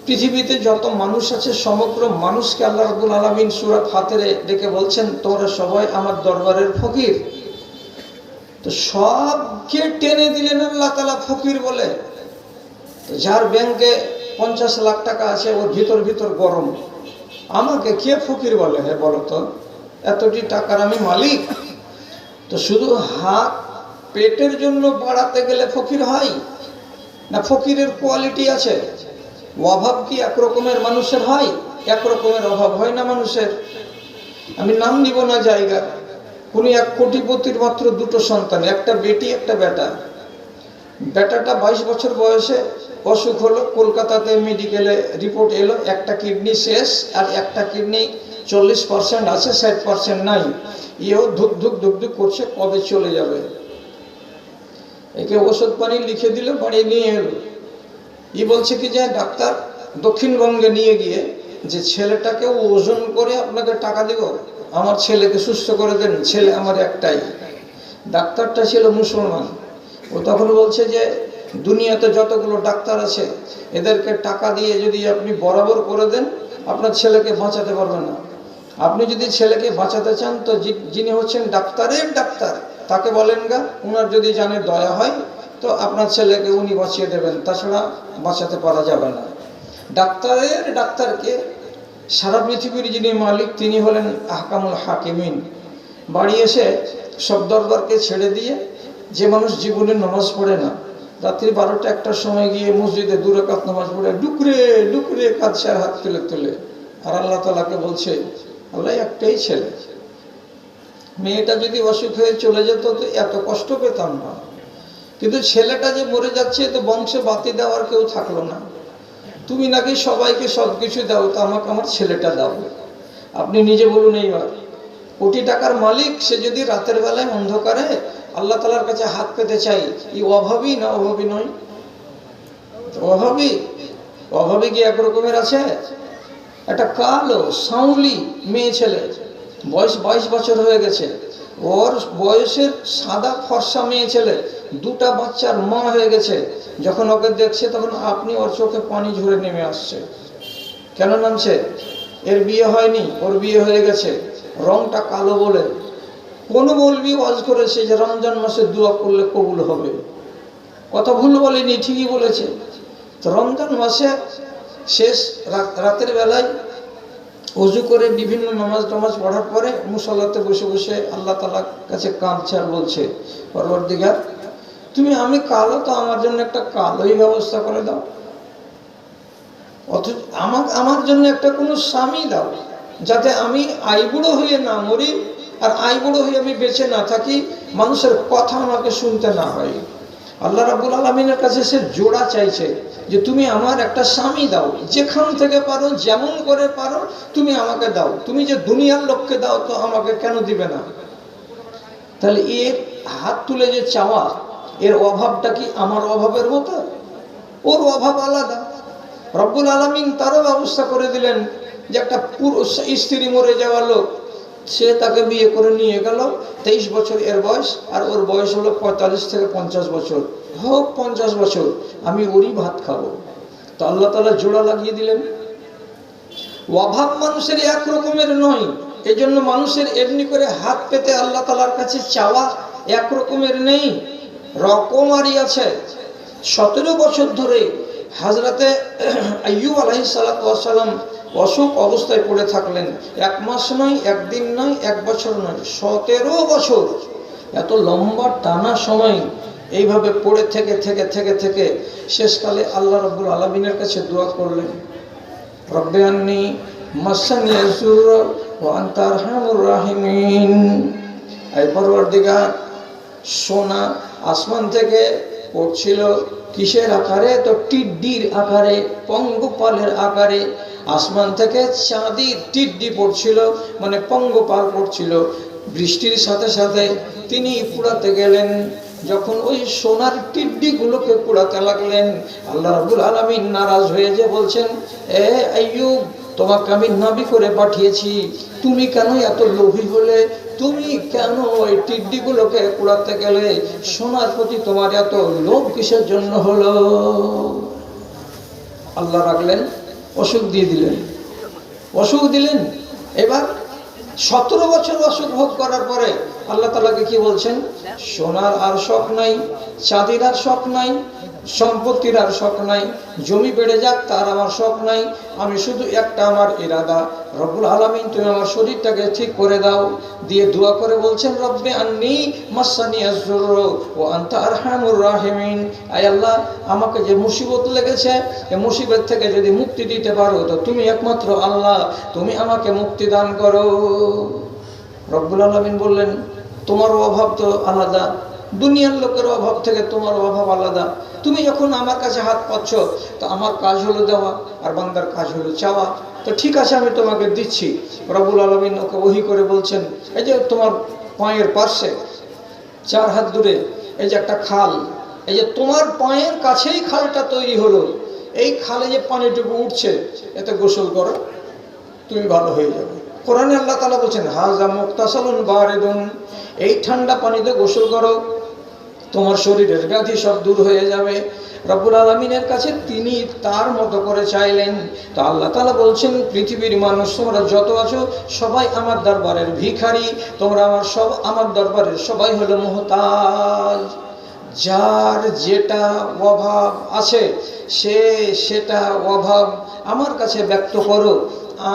পৃথিবীতে যত মানুষ আছে সমগ্র মানুষকে আল্লাহ রাব্বুল আলামিন সূরা ফাতিরে ডেকে বলছেন তোমরা সবাই আমার দরবারের ফকির। তো সবকে টেনে দিলেন আল্লাহ তাআলা ফকির বলে। তো যার ব্যাংকে 50 লাখ টাকা আছে ওর ভিতর গরম, আমাকে কে ফকির বলে? হে বলো তো, এতটি টাকার আমি মালিক। তো শুধু হাত পেটের জন্য বাড়াতে গেলে ফকির হয় না? ফকিরের কোয়ালিটি আছে। অভাব কি একরকমের মানুষের হয়? একরকমের অভাব হয় না মানুষের। আমি নাম নিব না জায়গা। উনি 1 কোটিপতির মাত্র 2টো সন্তান, একটা বেটি একটা বেটা। বেটাটা 22 বছর বয়সে অসুখ হলো, কলকাতাতে মেডিকেলে রিপোর্ট এলো একটা কিডনি শেষ আর একটা কিডনি 40% আছে, 60% নাই। এও ধুক ধুক করছে, কবে চলে যাবে। একে ওষুধ পানি লিখে দিল, বাড়ি নিয়ে এলো। বলছে কি যে ডাক্তার দক্ষিণবঙ্গে নিয়ে গিয়ে যে ছেলেটাকে ওজন করে আপনাকে টাকা দিব, আমার ছেলেকে সুস্থ করে দেন, ছেলে আমার একটাই। ডাক্তারটা ছিল মুসলমান। ও তখন বলছে যে দুনিয়াতে যতগুলো ডাক্তার আছে এদেরকে টাকা দিয়ে যদি আপনি বরাবর করে দেন আপনার ছেলেকে বাঁচাতে পারবেন না। আপনি যদি ছেলেকে বাঁচাতে চান তো যিনি হচ্ছেন ডাক্তারের ডাক্তার তাকে বলেন গা, ওনার যদি জানে দয়া হয় তো আপনার ছেলেকে উনি বাঁচিয়ে দেবেন, তাছাড়া বাঁচাতে পারা যাবে না। ডাক্তারের ডাক্তারকে সারা পৃথিবীর যিনি মালিক তিনি হলেন আহকামুল হাকিমিন। বাড়ি এসে সব দরবারকে ছেড়ে দিয়ে, যে মানুষ জীবনে নামাজ পড়ে না, রাত্রি 12টা-1টার সময় গিয়ে মসজিদে 2 রাকাত নামাজ পড়ে ডুকরে কাঁদছে আর হাত তুলে আর আল্লাহ তাআলাকে বলছে আল্লাহ একটাই ছেলে, মেয়েটা যদি অসুখ হয়ে চলে যেত তো এত কষ্ট পেতাম না, কিন্তু ছেলেটা যে মরে যাচ্ছে তো বংশে বাতি দেওয়ার কেউ থাকলো না। তুমি নাকি সবাইকে সবকিছু দাও, তো আমাকে আমার ছেলেটা দাও। আপনি নিজে বলুন, এইবার কোটি টাকার মালিক সে যদি রাতের বেলায় অন্ধকারে আল্লাহ তাআলার কাছে হাত পেতে চাই, এই অভাবী না অভাবী নয়? অভাবী কি একরকমের আছে? একটা কালো সাউলি মেয়ে ছেলে, বয়স 22 বছর হয়ে গেছে, ওর বয়সের সাদা ফর্সা মেয়ে ছেলে, 2টা বাচ্চার মা হয়ে গেছে। যখন ওকে দেখছে তখন আপনি ওর চোখে পানি ঝরে নেমে আসছে। কেন নামছে? এর বিয়ে হয়নি, ওর বিয়ে হয়ে গেছে, রংটা কালো বলে। কোন মৌলবি ওয়াজ করেছে যে রমজান মাসে দোয়া করলে কবুল হবে? কথা ভুল বলেনি, ঠিকই বলেছে। তো রমজান মাসে শেষ রাতের বেলায় ওযু করে বিভিন্ন নামাজ পড়ার পরে মুসল্লাতে বসে আল্লাহ তাআলার কাছে কাঁদছে আর বলছে, পরওয়ারদিগার তুমি, আমি কালো তো আমার জন্য একটা কালোই ব্যবস্থা করে দাও, অথচ আমার জন্য একটা কোনো স্বামী দাও, যাতে আমি আইবুড়ো হয়ে না মরি আর আইবুড়ো হয়ে আমি বেঁচে না থাকি, মানুষের কথা আমাকে শুনতে না হয়। আল্লাহ রাব্বুল আলামিনের কাছে সে জোড়া চাইছে যে তুমি আমার একটা স্বামী দাও, যেখান থেকে পারো যেমন করে পারো তুমি আমাকে দাও। তুমি যে দুনিয়ার লোককে দাও তো আমাকে কেন দিবে না? তাহলে এর হাত তুলে যে চাওয়া, এর অভাবটা কি আমার অভাবের মতো? ওর অভাব আলাদা। রব্বুল আলামিন তারও ব্যবস্থা করে দিলেন যে একটা পুরুষ স্ত্রী মরে যাওয়া লোক, সে তাকে বিয়ে করে নিয়ে গেল, 23 বছর এর বয়স, আর ওর বয়স হলো 45 থেকে 50 বছর। হোক 50 বছর, আমি ওরই ভাত খাবো। তো আল্লাহ তাআলা জোড়া লাগিয়ে দিলেন। অভাব মানুষের এক রকমের নয়, এই জন্য মানুষের এমনি করে হাত পেতে আল্লাহ তাআলার কাছে চাওয়া এক রকমের নেই, রকমারি আছে। 17 বছর ধরে হযরতে আইয়ুব আলাইহিস সালাতু ওয়াস সালাম অসুখ অবস্থায় পড়ে থাকলেন। 1 মাস নয়, 1 দিন নয়, 1 বছর নয়, 17 বছর। এত লম্বা টানা সময় এইভাবে পড়ে থেকে শেষকালে আল্লাহ রাব্বুল আলামিনের কাছে দোয়া করলেন, রব্বি আন্নী মাসানি আযুর ওয়া আনতা আরহামুর রাহিমিন। এই পরওয়ারদিগার, সোনা আসমান থেকে পড়ছিল কিসের আকারে? তো টিড্ডির আকারে, পঙ্গপালের আকারে। আসমান থেকে চাঁদির টিড্ডি পড়ছিল, মানে পঙ্গপাল পড়ছিল। বৃষ্টির সাথে সাথে তিনি কুড়াতে গেলেন। যখন ওই সোনার টিড্ডিগুলোকে কুড়াতে লাগলেন, আল্লাহ রাব্বুল আলামিন নারাজ হয়ে যে বলছেন, এ আইয়ুব, তোমাকে আমি নবী করে পাঠিয়েছি, তুমি কেন এত লোভী হলে? তুমি কেন ওই টিড্ডিগুলোকে কুড়াতে গেলে? সোনার প্রতি তোমার এত লোভ কিসের জন্য হলো? আল্লাহ রাখলেন, অসুখ দিয়ে দিলেন, অসুখ দিলেন। এবার 17 বছর অসুখ ভোগ করার পরে আল্লাহ তাআলাকে কি বলছেন? সোনার আর শখ নাই, চাঁদির আর শখ নাই, সম্পত্তির আর শখ নাই, জমি বেড়ে যাক তার আমার শখ নাই, আমি শুধু একটা আমার ইরাদা, রব্বুল আলামিন তুমি আমার শরীরটাকে ঠিক করে দাও। দিয়ে দোয়া করে বলছেন, রব্বে আন্নি মাসানি আযযুররু ওয়া আনতা আরহামুর রাহিমিন। আয় আল্লাহ, আমাকে যে মুসিবত লেগেছে, এই মুসিবত থেকে যদি মুক্তি দিতে পারো তো তুমি একমাত্র আল্লাহ, তুমি আমাকে মুক্তি দান করো। রব্বুল আলামিন বললেন, তোমার অভাব তো আলাদা, দুনিয়ার লোকের অভাব থেকে তোমার অভাব আলাদা। তুমি যখন আমার কাছে হাত পাচ্ছ তো আমার কাজ হলো দেওয়া, আর বান্দার কাজ হলো চাওয়া। তো ঠিক আছে, আমি তোমাকে দিচ্ছি। রব্বুল আলামিন ওকে ওহী করে বলছেন, এই যে তোমার পায়ের পাশে 4 হাত দূরে এই যে একটা খাল, এই যে তোমার পায়ের কাছেই খালটা তৈরি হলো, এই খালে যে পানিটুকু উঠছে এতে গোসল করো, তুমি ভালো হয়ে যাবে। কোরআনে আল্লাহ তাআলা বলছেন, হাযা মুগতাসালুন বারিদুন, এই ঠান্ডা পানিতে গোসল করো, তোমার শরীরের ব্যাধি সব দূর হয়ে যাবে। রব্বুল আলামিনের কাছে তিনি তার মতো করে চাইলেন। তো আল্লাহ তাআলা বলছেন, পৃথিবীর মানুষ তোমরা যত আছো সবাই আমার দরবারের ভিখারি, তোমরা আমার দরবারের সবাই হলো মুহতাজ। যার যেটা অভাব আছে সেটা অভাব আমার কাছে ব্যক্ত করো,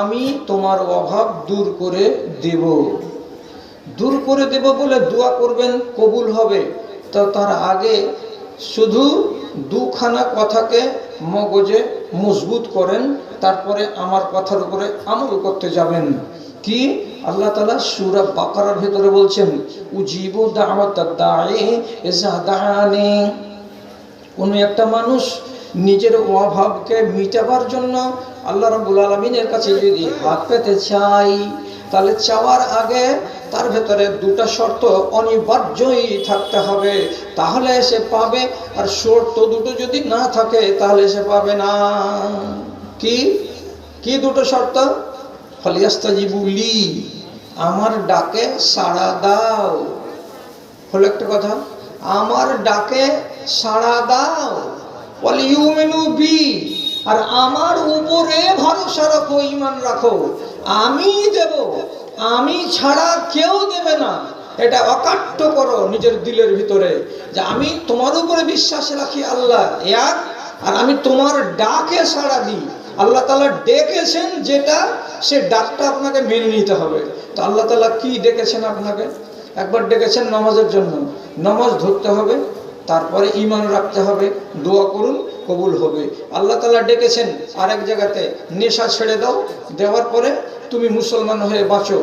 আমি তোমার অভাব দূর করে দেব। দূর করে দেব বলে দোয়া করবেন, কবুল হবে। তো তার আগে শুধু দুখানা কথাকে মগজে মজবুত করেন, তারপরে আমার কথার উপরে আমল করতে যাবেন। কি? আল্লাহ তাআলা সূরা বাকারার ভিতরে বলছেন, উজিবু দাওয়াতাদ দাঈ ইযা দাআনি। কোন একটা মানুষ নিজের অভাবকে মিটাবার জন্য আল্লাহ রাব্বুল আলামিনের কাছে যদি হাত পেতে চাই, তাহলে চাওয়ার আগে তার ভেতরে 2টা শর্ত অনিবার্যই থাকতে হবে, তাহলে সে পাবে। আর শর্ত 2টো যদি না থাকে তাহলে সে পাবে না। কি কি 2টো শর্ত? ফালিয়াস্তাজিবু লি, আমার ডাকে সাড়া দাও। হলো একটা কথা, আমার ডাকে সাড়া দাও। ওয়ালিউমিনু বি, আর আমার উপরে ভরসা রাখো, ঈমান রাখো, আমি দেব, আমি ছাড়া কেউ দেবে না। এটা অকাট্য করো নিজের দিলের ভিতরে যে আমি তোমার উপরে বিশ্বাস রাখি আল্লাহ এক, আর আমি তোমার ডাকে সাড়া দিই। আল্লাহ তাআলা ডেকেছেন যেটা, সে ডাকটা আপনাকে মেনে নিতে হবে। তো আল্লাহ তাআলা কি ডেকেছেন আপনাকে? একবার ডেকেছেন নামাজের জন্য, নামাজ ধরতে হবে, তারপরে ঈমান রাখতে হবে, দোয়া করুন, কবুল হবে। আল্লাহ তাআলা ডেকেছেন আরেক জায়গাতে, নেশা ছেড়ে দাও, দেওয়ার পরে তুমি মুসলমান হয়ে বাঁচো।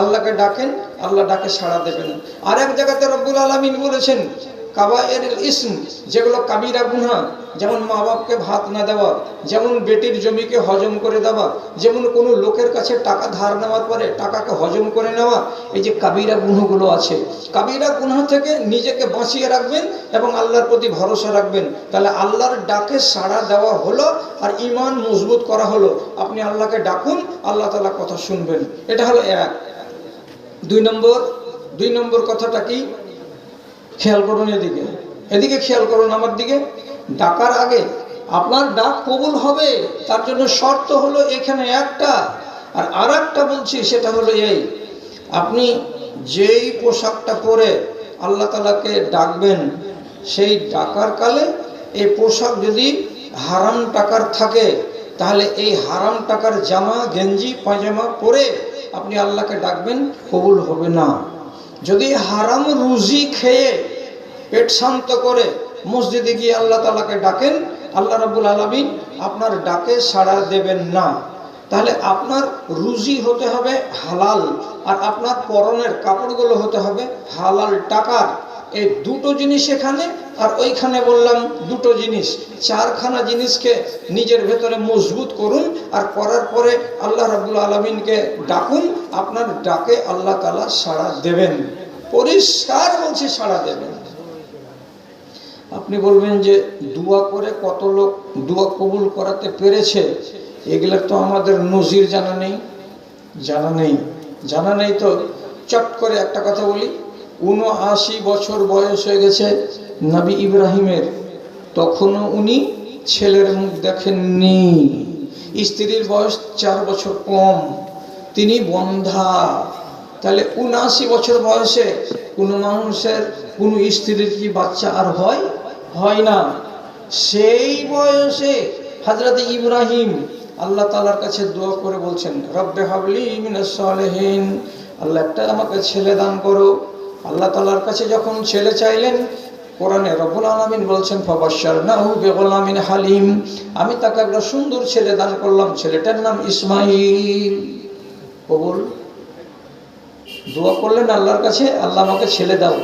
আল্লাহকে ডাকেন, আল্লাহ ডাকে সাড়া দেবেন। আরেক জায়গাতে রব্বুল আলামিন বলেছেন, কাবায়েরুল ইসম, যেগুলো কাবিরা গুনাহ, যেমন মা বাপকে ভাত না দেওয়া, যেমন বেটির জমিকে হজম করে দেওয়া, যেমন কোনো লোকের কাছে টাকা ধার নেওয়ার পরে টাকাকে হজম করে নেওয়া, এই যে কাবিরা গুনাহগুলো আছে, কাবিরা গুনাহ থেকে নিজেকে বাঁচিয়ে রাখবেন এবং আল্লাহর প্রতি ভরসা রাখবেন। তাহলে আল্লাহর ডাকে সাড়া দেওয়া হলো আর ঈমান মজবুত করা হলো। আপনি আল্লাহকে ডাকুন, আল্লাহ তাআলা কথা শুনবেন। এটা হলো এক। 2 নম্বর কথাটা কি? খেয়াল করুন, এদিকে খেয়াল করুন, আমার দিকে। ডাকার আগে আপনার ডাক কবুল হবে, তার জন্য শর্ত হলো এখানে একটা। আর আরেকটা বলছি, সেটা হলো এই, আপনি যেই পোশাকটা পরে আল্লাহ তাআলাকে ডাকবেন, সেই ডাকার কালে এই পোশাক যদি হারাম টাকার থাকে, তাহলে এই হারাম টাকার জামা, গেঞ্জি, পায়জামা পরে আপনি আল্লাহকে ডাকবেন, কবুল হবে না। যদি হারাম রুজি খেয়ে পেট শান্ত করে মসজিদে গিয়ে আল্লাহ তাআলাকে ডাকেন, আল্লাহ রাব্বুল আলামিন আপনার ডাকে সাড়া দেবেন না। তাহলে আপনার রুজি হতে হবে হালাল, আর আপনার পরনের কাপড়গুলো হতে হবে হালাল টাকার। এই 2টো জিনিস এখানে, আর ওইখানে বললাম 2টো জিনিস। 4খানা জিনিসকে নিজের ভেতরে মজবুত করুন, আর করার পরে আল্লাহ রাব্বুল আলামিনকে ডাকুন, আপনার ডাকে আল্লাহ তাআলা সাড়া দেবেন। পরিষ্কার বলছি, সাড়া দেবেন। আপনি বলবেন যে দোয়া করে কত লোক দোয়া কবুল করাতে পেরেছে, এগুলোর তো আমাদের নজির জানা নেই। তো চট করে একটা কথা বলি, 79 বছর বয়স হয়ে গেছে নবী ইব্রাহিমের, তখনও উনি ছেলের মুখ দেখেননি, স্ত্রীর বয়স 4 বছর কম, তিনি বন্ধা। তাহলে 79 বছর বয়সে কোনো মানুষের কোনো স্ত্রীর কি বাচ্চা আর হয় না? সেই বয়সে হযরত ইব্রাহিম আল্লাহ তাআলার কাছে দোয়া করে বলছেন, রব্বে হাবলি মিনাস সালিহিন, আল্লাহ একটা আমাকে ছেলে দান করো। আল্লাহ তাআলার কাছে যখন ছেলে চাইলেন, কোরআনে রব্বুল আলামিন বলছেন ফাবাশশারনাহু বিগুলামিন হালিম, আমি তাকে একটা সুন্দর ছেলে দান করলাম, ছেলেটার নাম ইসমাঈল। কবুল দোয়া করলেন আল্লাহর কাছে, আল্লাহ আমাকে ছেলে দাও।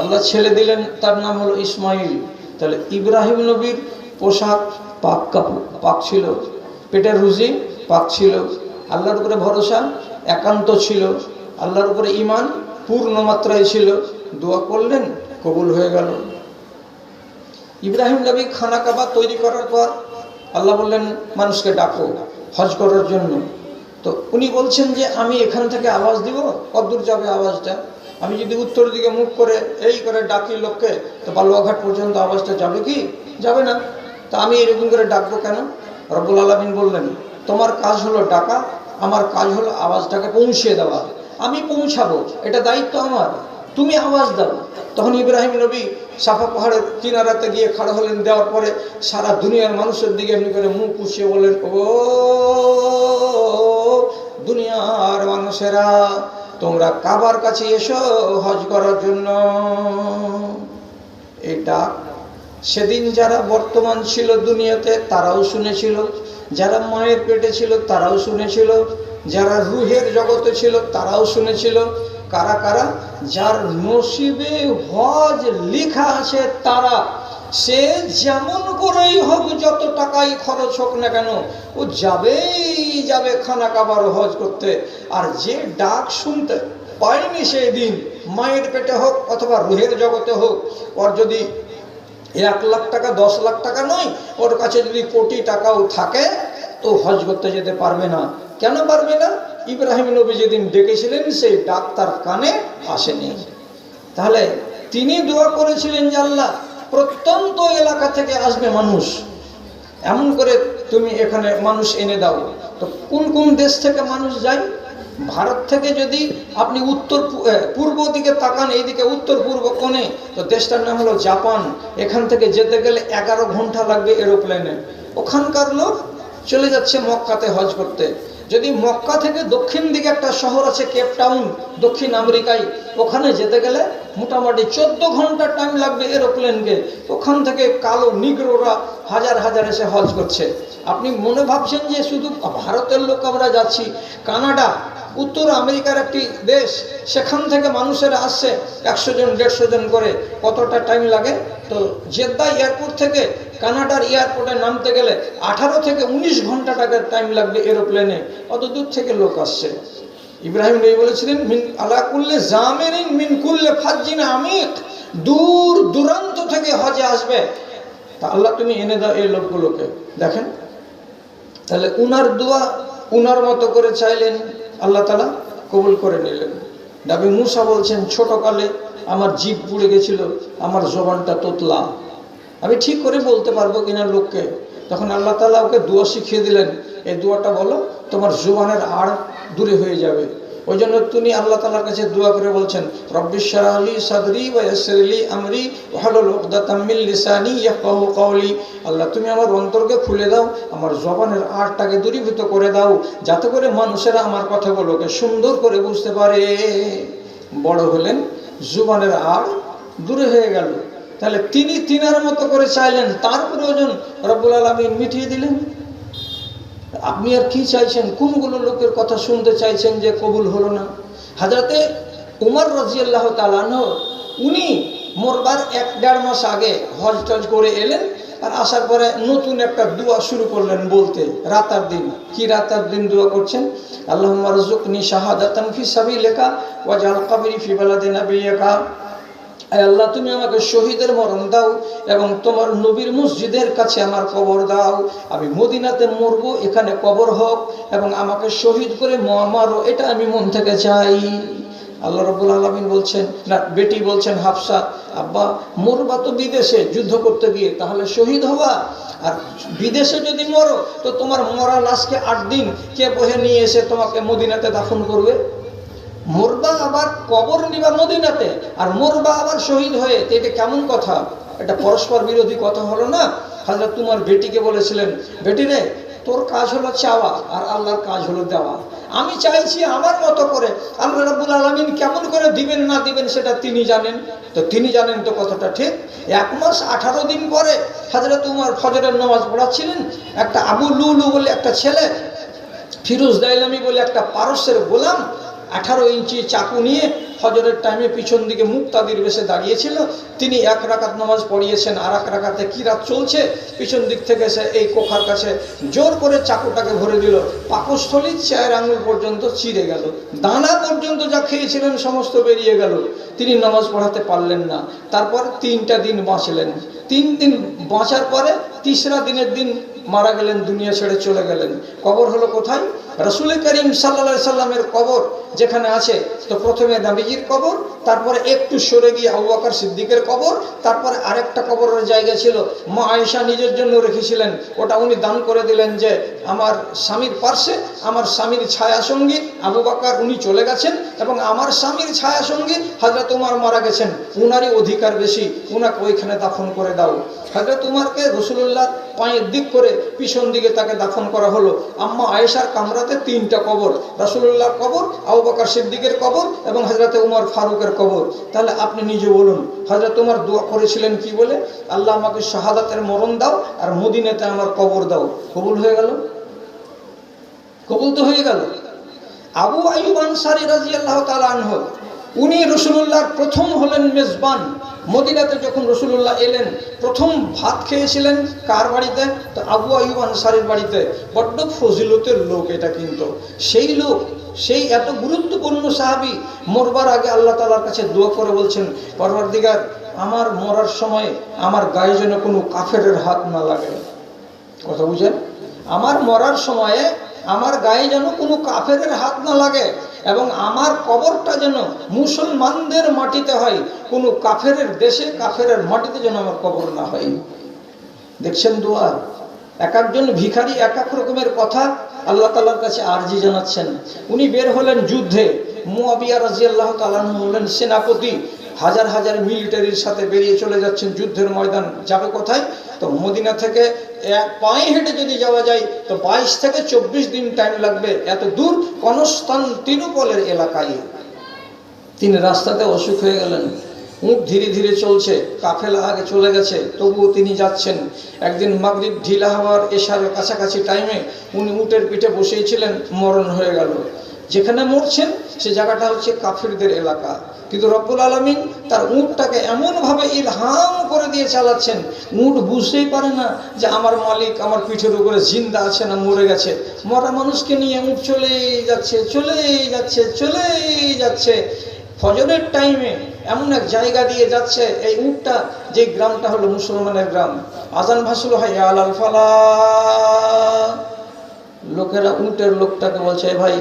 আল্লাহ ছেলে দিলেন, তার নাম হলো ইসমাঈল। তাহলে ইব্রাহিম নবীর পোশাক পাক ছিল, পেটের রুজি পাক ছিল, আল্লাহর উপরে ভরসা একান্ত ছিল, আল্লাহর উপরে ঈমান পূর্ণ মাত্রায় ছিল। দোয়া করলেন, কবুল হয়ে গেল। ইব্রাহিম নবী খানা কাবা তৈরি করার পর আল্লাহ বললেন মানুষকে ডাকো হজ করার জন্য। তো উনি বলছেন যে আমি এখান থেকে আওয়াজ দিব, কতদূর যাবে আওয়াজটা? আমি যদি উত্তর দিকে মুখ করে এই করে ডাকি লোককে, তো বালুয়াঘাট পর্যন্ত আওয়াজটা যাবে কি? যাবে না। তা আমি এরকম করে ডাকবো কেন? রব্বুল আলামিন বললেন তোমার কাজ হলো ডাকা, আমার কাজ হলো আওয়াজটাকে পৌঁছিয়ে দেওয়া। আমি পৌঁছাবো, এটা দায়িত্ব আমার, তুমি আওয়াজ দাও। তখন ইব্রাহিম নবী সাফা পাহাড়ের কিনারাতে গিয়ে খাড়া হলেন। দেওয়ার পরে সারা দুনিয়ার মানুষের দিকে এমনি করে মুখ উঠিয়ে বললেন, ও দুনিয়ার মানুষেরা, তোমরা কাবার কাছে এসো হজ করার জন্য। এই ডাক সেদিন যারা বর্তমান ছিল দুনিয়াতে তারাও শুনেছিল, যারা মায়ের পেটে ছিল তারাও শুনেছিল, যারা রুহের জগতে ছিল তারাও শুনেছিল। কারা কারা? যার নসিবে হজ লেখা আছে তারা, সে যেমন করেই হোক, যত টাকাই খরচ হোক না কেন, ও যাবে খানা কাবার হজ করতে। আর যে ডাক শুনতে পায়নি সেই দিন, মায়ের পেটে হোক অথবা রুহের জগতে হোক, ওর যদি 1 লাখ টাকা 10 লাখ টাকা নয়, ওর কাছে যদি কোটি টাকাও থাকে, তো হজ করতে যেতে পারবে না। কেন পারবে না? ইব্রাহিম নবী যেদিন ডেকেছিলেন সেই ডাক তার কানে আসেনি। তাহলে তিনি দোয়া করেছিলেন যে আল্লাহ প্রত্যন্ত এলাকা থেকে আসবে মানুষ, এমন করে তুমি এখানে মানুষ এনে দাও। তো কোন কোন দেশ থেকে মানুষ যায়? ভারত থেকে যদি আপনি পূর্ব দিকে তাকান, এইদিকে উত্তর পূর্ব কোণে, তো দেশটার নাম হলো জাপান। এখান থেকে যেতে গেলে 11 ঘন্টা লাগবে এরোপ্লেনে। ওখানকার লোক চলে যাচ্ছে মক্কাতে হজ করতে। যদি মক্কা থেকে দক্ষিণ দিকে একটা শহর আছে কেপ টাউন, দক্ষিণ আমেরিকায়, ওখানে যেতে গেলে মোটামুটি 14 ঘন্টা টাইম লাগবে এরোপ্লেনকে। ওখান থেকে কালো নিগ্রোরা হাজার হাজার এসে হজ করছে। আপনি মনে ভাবছেন যে শুধু ভারতের লোক আমরা যাচ্ছি। কানাডা, উত্তর আমেরিকার একটি দেশ, সেখান থেকে মানুষেরা আসছে 100 জন 150 জন করে। কতটা টাইম লাগে? তো জেদ্দা এয়ারপোর্ট থেকে কানাডার এয়ারপোর্টে নামতে গেলে 18 থেকে 19 ঘন্টা টাইম লাগবে এরোপ্লেনে। অত দূর থেকে লোক আসছে। ইব্রাহিম নবী বলেছিলেন মিন আলা কুল্লি জামিরিন মিন কুল্লি ফাজ্জিন আমিক, দূর দূরান্ত থেকে হজে আসবে। তা আল্লাহ তুমি এনে দাও এই লোকগুলোকে। দেখেন, তাহলে উনার দোয়া উনার মতো করে চাইলেন, আল্লাহ তাআলা কবুল করে নিলেন। নবী মুসা বলছেন ছোটকালে আমার জিভ পুড়ে গেছিল, আমার জবানটা তোতলা, আমি ঠিক করে বলতে পারবো কিনা লোককে। তখন আল্লাহ তাআলা ওকে দোয়া শিখিয়ে দিলেন, এই দোয়াটা বলো, তোমার জবানের আড় দূরে হয়ে যাবে। ওই জন্য তুমি আল্লাহ তাআলার কাছে দোয়া করে বলছেন রব্বিশ শরহ লি সাদরি ওয়া ইয়াসসির লি আমরি ওয়াহলুল উকদাতাম মিন লিসানি ইয়াফকাহু কওলি। আল্লাহ তুমি আমার অন্তরকে খুলে দাও, আমার জবানের আড়টাকে দূরীভূত করে দাও, যাতে করে মানুষেরা আমার কথাগুলোকে সুন্দর করে বুঝতে পারে। বড় হলেন, জবানের আড় দূরে হয়ে গেল। তাহলে তিনি তিনার মতো করে চাইলেন, তার প্রয়োজন রব্বুল আলামিন মিটিয়ে দিলেন। আপনি আর কি চাইছেন? কোনগুলো লোকের কথা শুনতে চাইছেন যে কবুল হলো না? হযরতে উমর রাদিয়াল্লাহু তাআলা আনহু, উনি মরবার 1-1.5 মাস আগে হজ টজ করে এলেন, আর আসার পরে নতুন একটা দোয়া শুরু করলেন বলতে। রাতার দিন কি রাতার দিন দোয়া করছেন? আল্লাহুম্মা রযুকনি শাহাদাতান ফি সাবিলিকা ওয়াজআল কবরি ফি বালাদি নাবিয়িকা। আল্লাহ তুমি আমাকে শহীদের মরণ দাও এবং তোমার নবীর মসজিদের কাছে আমার কবর দাও। আমি মদিনাতে মরবো, এখানে কবর হোক এবং আমাকে শহীদ করে মারো, এটা আমি মন থেকে চাই। আল্লাহ রাব্বুল আলামিন বলছেন, না বেটি বলছেন হাফসা, আব্বা মরবা তো বিদেশে যুদ্ধ করতে গিয়ে, তাহলে শহীদ হবা, আর বিদেশে যদি মরো তো তোমার মরা লাশকে 8 দিন কে বহে নিয়ে এসে তোমাকে মদিনাতে দাফন করবে? মরবা আবার কবর নিবা মদিনাতে, আর মরবা আবার শহীদ হয়ে, তো এটা কেমন কথা? এটা পরস্পর বিরোধী কথা হলো না? হযরত তোমার বেটিকে বলেছিলেন, বেটি রে, তোর কাজ হলো চাওয়া আর আল্লাহর কাজ হলো দেওয়া। আমি চাইছি আমার মতো করে, আল্লাহ রাব্বুল আলামিন কেমন করে দিবেন না দিবেন সেটা তিনি জানেন। তো তিনি জানেন তো কথাটা ঠিক। 1 মাস 18 দিন পরে হযরত উমর ফজরের নামাজ পড়াচ্ছিলেন, একটা আবু লুলু বলে একটা ছেলে, ফিরোজ দাইলামি বলে একটা পারস্যের গোলাম, 18 ইঞ্চি চাকু নিয়ে ফজরের টাইমে পিছন দিকে মুক্তাদির বেশে দাঁড়িয়েছিল। তিনি 1 রাকাত নামাজ পড়িয়েছেন, আর 1 রাকাতে কিরাত চলছে, পিছন দিক থেকে সে এই কোখার কাছে জোর করে চাকুটাকে ভরে দিল, পাকস্থলী 4 আঙুল পর্যন্ত চিরে গেল, দানা পর্যন্ত যা খেয়েছিলেন সমস্ত বেরিয়ে গেল। তিনি নামাজ পড়াতে পারলেন না। তারপর 3টা দিন বাঁচলেন। 3 দিন বাঁচার পরে 3রা দিনের দিন মারা গেলেন, দুনিয়া ছেড়ে চলে গেলেন। কবর হলো কোথায়? রাসূল করিম সাল্লাল্লাহু আলাইহি সাল্লামের কবর যেখানে আছে, তো প্রথমে নবীজির কবর, তারপরে একটু সরে গিয়ে আবু বকর সিদ্দিকের কবর, তারপরে আরেকটা কবরের জায়গা ছিল মা আয়েশা নিজের জন্য রেখেছিলেন, ওটা উনি দান করে দিলেন যে আমার স্বামীর পার্শ্বে আমার স্বামীর ছায়া সঙ্গী আবু বকর উনি চলে গেছেন, এবং আমার স্বামীর ছায়া সঙ্গী হযরত উমর মারা গেছেন, উনারই অধিকার বেশি, উনাকে ওইখানে দাফন করে দাও। হযরত উমরকে রাসূলুল্লাহ পায়ের দিক করে পিছন দিকে তাকে দাফন করা হলো। আম্মা আয়েশার কামরাতে 3টা কবর, রাসূলুল্লাহর কবর, আবু বকর সিদ্দিকের কবর এবং হযরত উমর ফারুকের কবর। তাহলে আপনি নিজে বলুন, হযরত উমর দোয়া করেছিলেন কি বলে? আল্লাহ আমাকে শাহাদাতের মরণ দাও আর মদিনাতে আমার কবর দাও। কবুল হয়ে গেল? কবুল তো হয়ে গেল। আবু আইয়ুব আনসারী রাদিয়াল্লাহু তাআলা আনহু, উনি রাসূলুল্লাহর প্রথম হলেন মেজবান। মদিনাতে যখন রাসূলুল্লাহ এলেন, প্রথম ভাত খেয়েছিলেন কার বাড়িতে? তো আবু আইয়ুব আনসারীর বাড়িতে। বড্ড ফজিলতের লোক এটা, কিন্তু সেই লোক, সেই এত গুরুত্বপূর্ণ সাহাবী, মরবার আগে আল্লাহ তাআলার কাছে দোয়া করে বলছেন, পরওয়ারদিগার, আমার মরার সময় আমার গায়ে যেন কোনো কাফেরের হাত না লাগে। কথা বুঝেন? আমার মরার সময়ে আমার গায়ে যেন কোনো কাফেরের হাত না লাগে, এবং আমার কবরটা যেন মুসলমানদের মাটিতে হয়, কোনো কাফেরের দেশে কাফেরের মাটিতে যেন আমার কবর না হয়। দেখছেন দোয়া? এক একজন ভিখারি এক এক রকমের কথা আল্লাহ তাআলার কাছে আরজি জানাচ্ছেন। উনি বের হলেন যুদ্ধে, মুয়াবিয়া রাদিয়াল্লাহু তাআলা হলেন সেনাপতি, হাজার হাজার মিলিটারির সাথে বেরিয়ে চলে যাচ্ছেন যুদ্ধের ময়দান। যাবে কোথায়? তো মদিনা থেকে পায়ে হেঁটে যদি যাওয়া যায় তো 22 থেকে 24 দিন টাইম লাগবে, এত দূর কনস্টান্টিনোপলের এলাকায়। তিনি রাস্তাতে অসুখ হয়ে গেলেন, উট ধীরে ধীরে চলছে, কাফেলা আগে চলে গেছে, তবুও তিনি যাচ্ছেন। একদিন মাগরিব ঢিলা হওয়ার এশারের কাছাকাছি টাইমে উনি উটের পিঠে বসেছিলেন, মরণ হয়ে গেল। যেখানে মরছেন সে জায়গাটা হচ্ছে কাফিরদের এলাকা, কিন্তু রব্বুল আলামিন তার উটটাকে এমনভাবে ইলহাম করে দিয়ে চালাচ্ছেন, উট বুঝতেই পারে না যে আমার মালিক আমার পিঠের উপরে জিন্দা আছে না মরে গেছে। মরা মানুষকে নিয়ে উট চলেই যাচ্ছে, চলেই যাচ্ছে, চলেই যাচ্ছে। ফজরের টাইমে এমন এক জায়গা দিয়ে যাচ্ছে এই উটটা, যে গ্রামটা হলো মুসলমানের গ্রাম। আজান ভাসলো, হাইয়া আলাল ফালাহ। লোকেরা উটের লোকটাকে বলছে, ভাই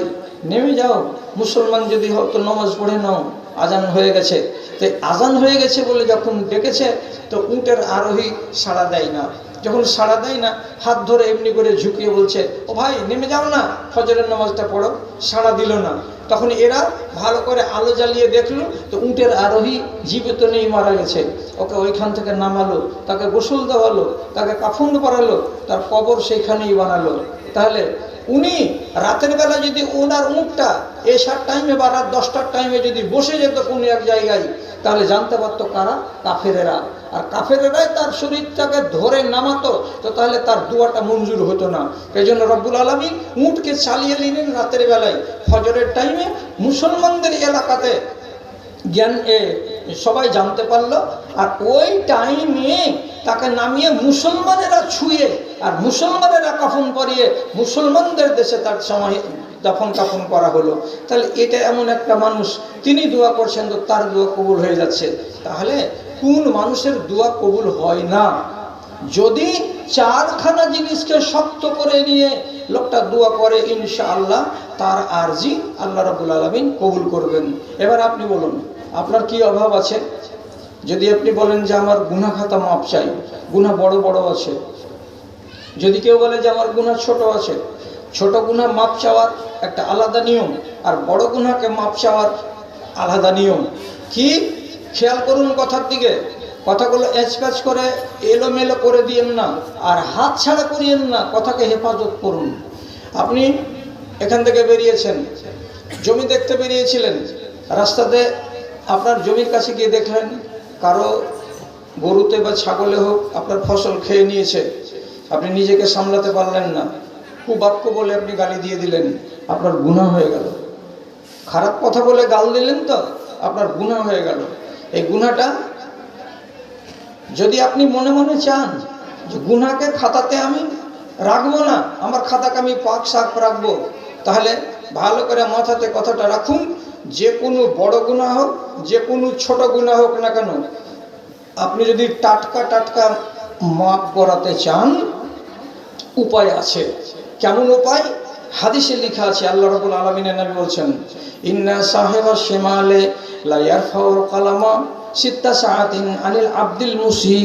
নেমে যাও, মুসলমান যদি হও তো নামাজ পড়ে নাও, আজান হয়ে গেছে। তো আজান হয়ে গেছে বলে যখন ডেকেছে, তো উটের আরোহী সাড়া দেয় না। যখন সাড়া দেয় না, হাত ধরে এমনি করে ঝুঁকিয়ে বলছে, ও ভাই নেমে যাও না, ফজরের নামাজটা পড়ো। সাড়া দিল না। তখন এরা ভালো করে আলো জ্বালিয়ে দেখলো, তো উটের আরোহী জীবিত নেই, মারা গেছে। ওকে ওইখান থেকে নামালো, তাকে গোসল দেওয়ালো, তাকে কাফন পরালো, তার কবর সেইখানেই বানালো। তাহলে উনি রাতের বেলা যদি ওনার উটটা এশার টাইমে বা রাত 10টার টাইমে যদি বসে যেত কোনো এক জায়গায়, তাহলে জানতে পারতো কারা? কাফেরেরা। আর কাফেরেরাই তার শরীরটাকে ধরে নামাতো, তো তাহলে তার দোয়াটা মঞ্জুর হতো না। এই জন্য রব্বুল আলামিন উটকে চালিয়ে নিলেন রাতের বেলায়, ফজরের টাইমে। মুসলমানদের এলাকাতে জ্ঞান সবাই জানতে পারলো, আর ওই টাইমে তাকে নামিয়ে মুসলমানেরা ছুঁয়ে আর মুসলমানেরা কাফন পরিয়ে মুসলমানদের দেশে তার সময় দাফন কাফন করা হলো। তাহলে এটা এমন একটা মানুষ, তিনি দোয়া করছেন তো তার দোয়া কবুল হয়ে যাচ্ছে। তাহলে কোন মানুষের দোয়া কবুল হয় না? যদি 4খানা জিনিসকে শক্ত করে নিয়ে লোকটা দোয়া করে, ইনশাআল্লাহ তার আরজি আল্লাহ রাব্বুল আলামিন কবুল করবেন। এবার আপনি বলুন, আপনার কি অভাব আছে? যদি আপনি বলেন যে আমার গুনাহ খাতা মাপ চাই, গুনাহ বড় বড় আছে। যদি কেউ বলে যে আমার গুনাহ ছোট আছে, ছোট গুনাহ মাপ চাওয়ার একটা আলাদা নিয়ম, আর বড় গুনাহকে মাপ চাওয়ার আলাদা নিয়ম। কি খেয়াল করুন কথার দিকে, কথাগুলো এচপ্যাচ করে এলোমেলো করে দিয়েন না, আর হাত ছাড়া করিয়েন না, কথাকে হেফাজত করুন। আপনি এখান থেকে বেরিয়েছেন, জমি দেখতে বেরিয়েছিলেন, রাস্তাতে আপনার জমির কাছে গিয়ে দেখলেন কারো গরুতে বা ছাগলে হোক আপনার ফসল খেয়ে নিয়েছে, আপনি নিজেকে সামলাতে পারলেন না, কুবাক্য বলে আপনি গালি দিয়ে দিলেন, আপনার গুনাহ হয়ে গেল। খারাপ কথা বলে গাল দিলেন তো আপনার গুনাহ হয়ে গেল। এই গুনাহটা যদি আপনি মনে মনে চান যে গুনাহকে খাতাতে আমি রাখবো না, আমার খাতাকে আমি পাক সাফ রাখবো, তাহলে ভালো করে মাথাতে কথাটা রাখুন, যে কোনো বড় গুনাহ হোক, যে কোনো ছোট গুনাহ হোক না কেন, আপনি যদি টাটকা টাটকা মাপ করাতে চান, উপায় আছে। কেমন উপায়? হাদিসে লেখা আছে, আল্লাহ রাব্বুল আলামিনের নবী বলছেন, ইন্না সাহিবা শিমালে লা ইয়ারফাউল কালামা সিত্তা সাআতিন আনিল আব্দুল মুসিই।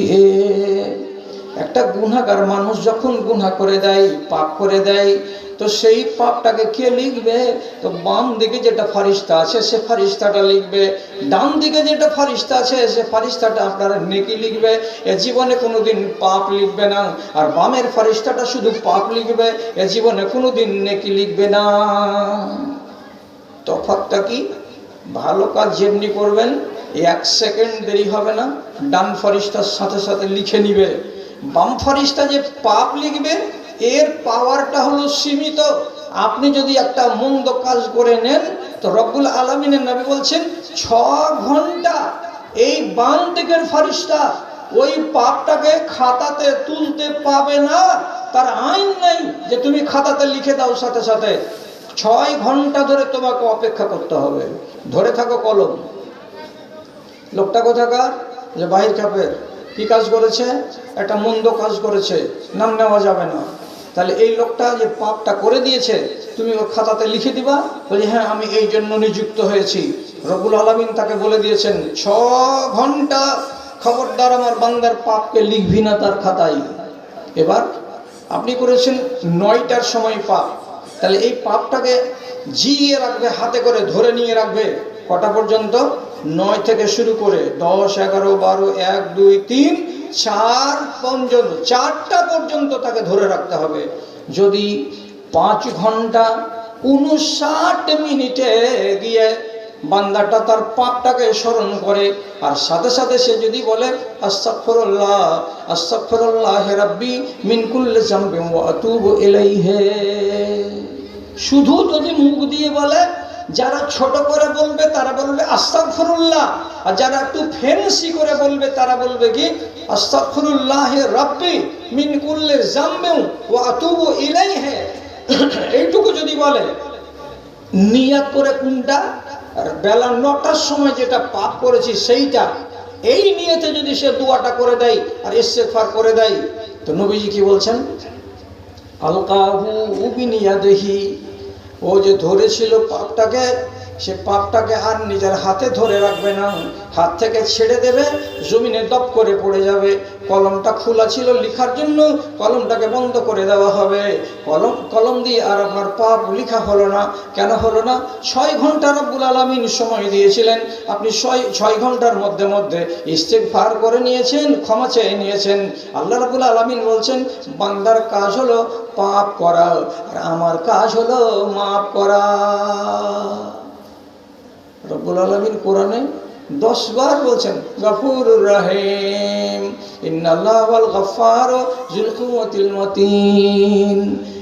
একটা গুনাহগার মানুষ যখন গুনাহ করে দেয়, পাপ করে দেয়, তো সেই পাপটাকে কে লিখবে? তো বাম দিকে যেটা ফারিস্তা আছে সে ফারিস্তাটা লিখবে, ডান দিকে যেটা ফারিস্তা আছে সে ফারিস্তাটা আপনার নেকি লিখবে। এ জীবনে কোনোদিন পাপ লিখবে না, আর বামের ফারিস্তাটা শুধু পাপ লিখবে, এ জীবনে কোনোদিন নেকি লিখবে না। তফাৎটা কি? ভালো কাজ যেমনি করবেন 1 সেকেন্ড দেরি হবে না, ডান ফারিস্তার সাথে সাথে লিখে নিবে। বাম ফারিস্তা যে পাপ লিখবে এর পাওয়ারটা হলো সীমিত। আপনি যদি একটা মন্দ কাজ করে নেন, তো রব্বুল আলামিনের নবী বলছেন 6 ঘন্টা এই বাম দিকের ফারিস্তা ওই পাপটাকে খাতাতে তুলতে পাবে না। তার আইন নেই যে তুমি খাতাতে লিখে দাও সাথে সাথে, 6 ঘন্টা ধরে তোমাকে অপেক্ষা করতে হবে। ধরে থাকো কলম। লোকটা কোথাকার? যে বাহির কাপের। কি কাজ করেছে? একটা মন্দ কাজ করেছে, নাম নেওয়া যাবে না। তাহলে এই লোকটা যে পাপটা করে দিয়েছে, তুমি ওর খাতাতে লিখে দিবা? বলি হ্যাঁ, আমি এই জন্য নিযুক্ত হয়েছি। রব্বুল আলামিন তাকে বলে দিয়েছেন 6 ঘন্টা খবরদার আমার বান্দার পাপকে লিখবি না তার খাতায়। এবার আপনি করেছেন 9টার সময় পাপ, তাহলে এই পাপটাকে জিয়ে রাখবে, হাতে করে ধরে নিয়ে রাখবে কটা পর্যন্ত? 9 থেকে শুরু করে 10, 11, 12, 1, 2, 3, 4 পর্যন্ত, 4টা পর্যন্ত তাকে ধরে রাখতে হবে। যদি 5 ঘন্টা 59 মিনিটে গিয়ে বান্দাটা তার পাপটাকে স্মরণ করে, আর সাথে সাথে সে যদি বলে আস্তাগফিরুল্লাহ আস্তাগফিরুল্লাহ রাব্বি মিন কুল্লি যামবিন ওয়া আতুবু ইলাইহি, শুধু যদি মুখ দিয়ে বলে, যারা ছোট করে বলবে তারা বলবে আস্তাগফিরুল্লাহ, আর যারা একটু ফেন্সি করে বলবে তারা বলবে কি আস্তাগফিরুল্লাহ রাব্বি মিন কুল্লি যামবিন ওয়া আতুবু ইলাইহি। এইটুকু যদি বলে, নিয়াত করে কোনটা? আর বেলা 9টার সময় যেটা পাপ করেছি সেইটা, এই নিয়তে যদি সে দোয়াটা করে দেয় আর ইস্তেগফার করে দেয়, তো নবীজি কি বলছেন? আলকাহু বিনিয়াদিহি, ও যে ধরেছিল পাপটাকে, সে পাপটাকে আর নিজের হাতে ধরে রাখবে না, হাত থেকে ছেড়ে দেবে, জমিনে দপ করে পড়ে যাবে। কলমটা খোলা ছিল লেখার জন্য, কলমটাকে বন্ধ করে দেওয়া হবে। কলম দিয়ে আর আপনার পাপ লেখা হলো না। কেন হলো না? 6 ঘন্টা রব্বুল আলামিন সময় দিয়েছিলেন, আপনি 6 ঘন্টার মধ্যে মধ্যে ইস্তেগফার করে নিয়েছেন, ক্ষমা চেয়ে নিয়েছেন। আল্লাহ রাব্বুল আলামিন বলছেন, বান্দার কাজ হলো পাপ করা, আর আমার কাজ হলো মাফ করা। রব্বুল আলামিন কোরআনে 10 বার বলছেন গফুরুর রহিম, ইন্নাল্লাহা ওয়াল গফফারু যুল কুওয়াতিল মতিন।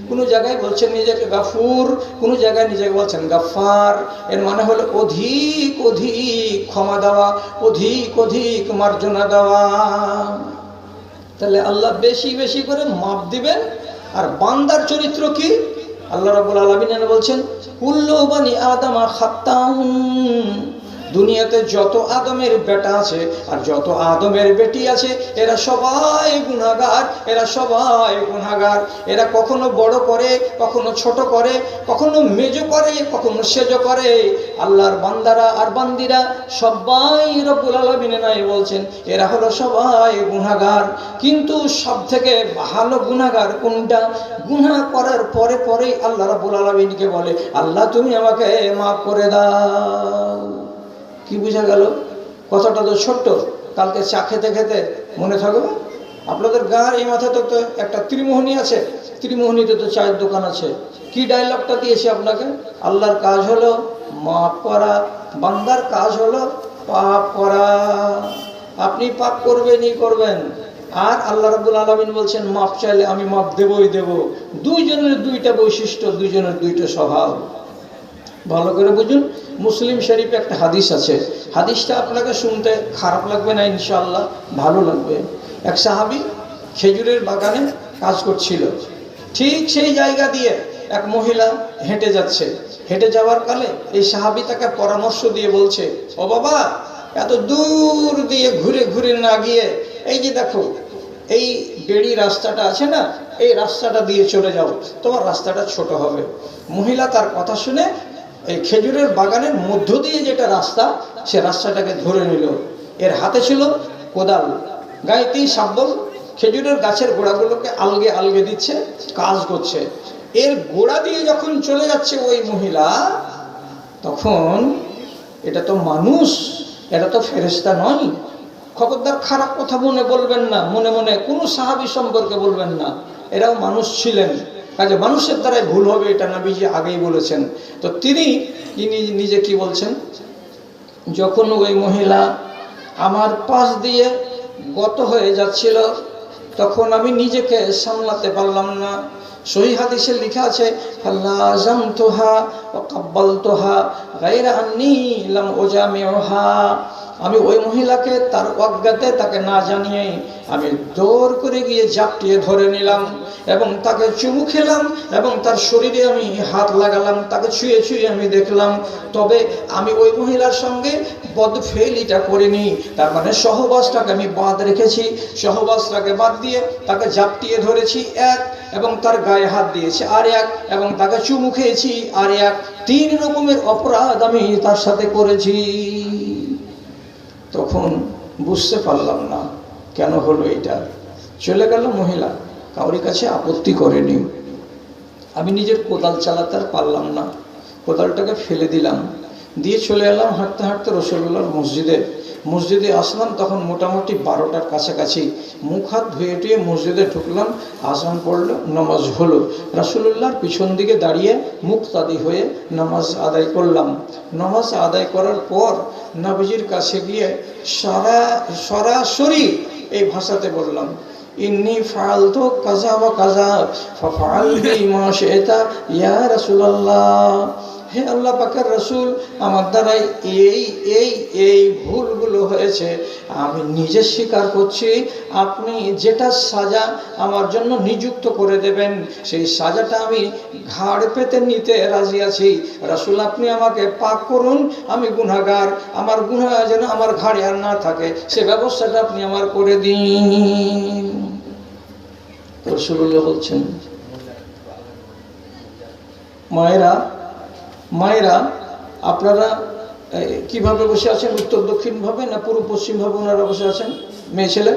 কোন জায়গায় বলছেন নিজেকে গফুর, কোন জায়গায় নিজেকে বলছেন গফফার। এর মানে হলো অধিক অধিক ক্ষমা দেওয়া, অধিক অধিক মার্জনা দেওয়া। তাহলে আল্লাহ বেশি বেশি করে মাপ দিবেন। আর বান্দার চরিত্র কি? আল্লাহ রাব্বুল আলামিন বলছেন কুল্লু বানি আদম খাত্তাউন দুনিয়াতে যত আদমের বেটা আছে আর যত আদমের বেটি আছে এরা সবাই গুনাহগার, এরা সবাই গুনাহগার। এরা কখনো বড় করে, কখনো ছোট করে, কখনো মেজো করে, কখনো সেজো করে। আল্লাহর বান্দারা আর বান্দিরা সবাই রব্বুল আলামিনের নাই বলছেন এরা হলো সবাই গুনাহগার। কিন্তু সব থেকে ভালো গুনাহগার কোনটা? গুনাহ করার পরে পরেই আল্লাহ রব্বুল আলামিনকে বলে আল্লাহ তুমি আমাকে মাফ করে দাও। কি বোঝা গেল? কথাটা তো ছোট্ট, কালকে চা খেতে খেতে মনে থাকবে। আপনাদের গাঁর এই মাথায় তো একটা ত্রিমোহনী আছে, ত্রিমোহনীতে তো চায়ের দোকান আছে। কি ডায়লগটা দিয়েছি আপনাকে? আল্লাহর কাজ হলো মাফ করা, বান্দার কাজ হলো পাপ করা। আপনি পাপ করবেনই করবেন, আর আল্লাহ রাব্বুল আলামিন বলছেন মাপ চাইলে আমি মাপ দেবই দেব। দুইজনের দুইটা বৈশিষ্ট্য, দুইজনের দুইটা স্বভাব। ভালো করে বুঝুন। মুসলিম শরীফে একটা হাদিস আছে, হাদিসটা আপনাকে শুনতে খারাপ লাগবে না, ইনশাআল্লাহ ভালো লাগবে। এক সাহাবী খেজুরের বাগানে কাজ করছিল, ঠিক সেই জায়গা দিয়ে এক মহিলা হেঁটে যাচ্ছে। হেঁটে যাওয়ার কালে এই সাহাবী তাকে পরামর্শ দিয়ে বলছে, ও বাবা, এত দূর দিয়ে ঘুরে ঘুরে না গিয়ে এই যে দেখো এই বেড়ি রাস্তাটা আছে না, এই রাস্তাটা দিয়ে চলে যাও, তোমার রাস্তাটা ছোট হবে। মহিলা তার কথা শুনে এই খেজুরের বাগানের মধ্য দিয়ে যেটা রাস্তা, সে রাস্তাটাকে ধরে নিল। এর হাতে ছিল কোদাল, গায়েতেই শাবল, খেজুরের গাছের গোড়াগুলোকে আলগে আলগে দিচ্ছে, কাজ করছে। এর গোড়া দিয়ে যখন চলে যাচ্ছে ওই মহিলা, তখন এটা তো মানুষ, এটা তো ফেরেশতা নয়। খবরদার খারাপ কথা মনে বলবেন না, মনে মনে কোনো সাহাবী সম্পর্কে বলবেন না, এরাও মানুষ ছিলেন। কাজে মানুষের দ্বারাই ভুল হবে, এটা নবীজি আগেই বলেছেন। তো তিনি নিজে কি বলছেন, যখন ওই মহিলা আমার পাশ দিয়ে গত হয়ে যাচ্ছিল, তখন আমি নিজেকে সামলাতে পারলাম না। সহিহ হাদিসে লেখা আছে ফালাযামতুহা ওয়া কাব্বালতুহা গায়রা আন্নী লাম উজামিউহা। আমি ওই মহিলাকে তার অজ্ঞাতে, তাকে না জানিয়ে আমি দৌড় করে গিয়ে জাপটিয়ে ধরে নিলাম এবং তাকে চুমু খেলাম এবং তার শরীরে আমি হাত লাগালাম, তাকে ছুঁয়ে ছুঁয়ে আমি দেখলাম। তবে আমি ওই মহিলার সঙ্গে বদফেলিটা করিনি, তার মানে সহবাসটাকে আমি বাদ রেখেছি। সহবাসটাকে বাদ দিয়ে তাকে জাপটিয়ে ধরেছি এক, এবং তার গায়ে হাত দিয়েছি আর এক, এবং তাকে চুমু খেয়েছি আর এক। 3 রকমের অপরাধ আমি তার সাথে করেছি। তখন বুঝতে পারলাম না কেন হলো এটা। চলে গেল মহিলা, কাউরি কাছে আপত্তি করেনি। আমি নিজের কোদাল চালাতে আর পারলাম না, কোদালটাকে ফেলে দিলাম, দিয়ে চলে এলাম হাঁটতে হাঁটতে রসুলুল্লাহর মসজিদে আসলাম। তখন মোটামুটি 12টার কাছাকাছি। মুখ হাত ধুয়ে টুয়ে মসজিদে ঢুকলাম, আজান পড়লো, নামাজ হলো। রাসূলুল্লাহর পিছন দিকে দাঁড়িয়ে মুক্তাদি হয়ে নামাজ আদায় করলাম। নামাজ আদায় করার পর নবীজির কাছে গিয়ে সরাসরি এই ভাষাতে বললাম, ইন্নী ফাআলতু কাযা ওয়া কাযা ফাফআল বিমা শি'তা ইয়া রাসূলুল্লাহ। হে আল্লাহ পাকের রসুল, আমার দ্বারাই এই ভুলগুলো হয়েছে, আমি নিজে স্বীকার করছি। আপনি যেটা সাজা আমার জন্য নিযুক্ত করে দেবেন, সেই সাজাটা আমি ঘাড় পেতে নিতে রাজি আছি। রসুল, আপনি আমাকে পাক করুন, আমি গুনাহগার, আমার গুনাহ যেন আমার ঘাড়ে আর না থাকে, সে ব্যবস্থাটা আপনি আমার করে দিন। রাসূলুল্লাহ বলছেন, মায়েরা আপনারা কিভাবে বসে আছেন? উত্তর দক্ষিণ ভাবে না পূর্ব পশ্চিম ভাবে ওনারা বসে আছেন? মেয়ে ছেলে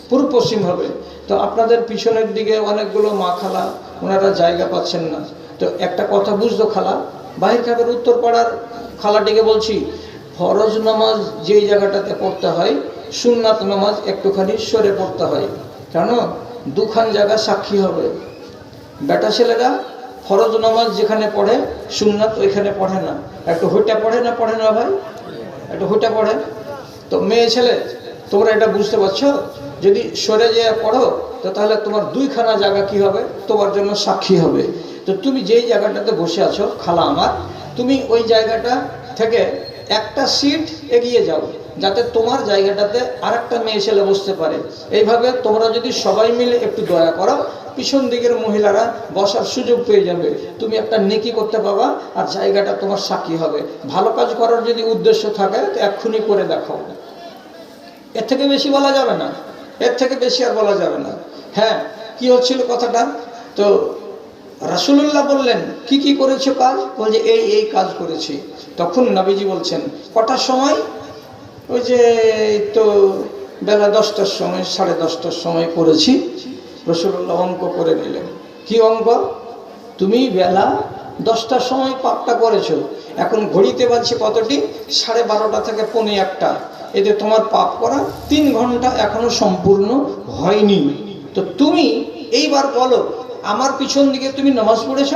পূর্ব পশ্চিম ভাবে। তো আপনাদের পিছনের দিকে অনেকগুলো মা খালা, ওনারা জায়গা পাচ্ছেন না। তো একটা কথা বুঝতো খালা, বাহির খাবের উত্তর পাড়ার খালাটিকে বলছি, ফরজ নামাজ যেই জায়গাটাতে পড়তে হয়, সুন্নাত নামাজ একটুখানি সরে পড়তে হয়। কেন? 2খান জায়গা সাক্ষী হবে। বেটা ছেলেরা ফরজ নামাজ যেখানে পড়ে, সুন্নাত ওইখানে পড়ে না, একটু হুইটা পড়ে না ভাই? একটু হুইটা পড়ে। তো মেয়ে ছেলে, তোমরা এটা বুঝতে পারছো? যদি সরে যেয়ে পড়ো, তো তাহলে তোমার 2খানা জায়গা কি হবে? তোমার জন্য সাক্ষী হবে। তো তুমি যেই জায়গাটাতে বসে আছো খালা আমার, তুমি ওই জায়গাটা থেকে একটা সিট এগিয়ে যাও, যাতে তোমার জায়গাটাতে আরেকটা মেয়ে ছেলে বসতে পারে। এইভাবে তোমরা যদি সবাই মিলে একটু দয়া করো, পিছন দিকের মহিলারা বসার সুযোগ পেয়ে যাবে, তুমি একটা নেকি করতে পাবা, আর জায়গাটা তোমার সাক্ষী হবে। ভালো কাজ করার যদি উদ্দেশ্য থাকে তো এক্ষুনি করে দেখাও। এর থেকে বেশি বলা যাবে না, এর থেকে বেশি আর বলা যাবে না। হ্যাঁ, কি হচ্ছিল কথাটা? তো রাসূলুল্লাহ বললেন কি কি করেছো কাজ? বলছে এই এই কাজ করেছি। তখন নবীজি বলছেন কটার সময়? ওই যে তো বেলা 10টার সময়, 10:30টার সময় করেছি। রাসূলুল্লাহ অঙ্ক করে নিলেন। কি অঙ্ক? তুমি বেলা 10টার সময় পাপটা করেছো, এখন ঘড়িতে বাজছে কতটি? 12:30 থেকে 1:45। এতে তোমার পাপ করা 3 ঘন্টা এখনো সম্পূর্ণ হয়নি। তো তুমি এইবার বলো, আমার পিছন দিকে তুমি নামাজ পড়েছ?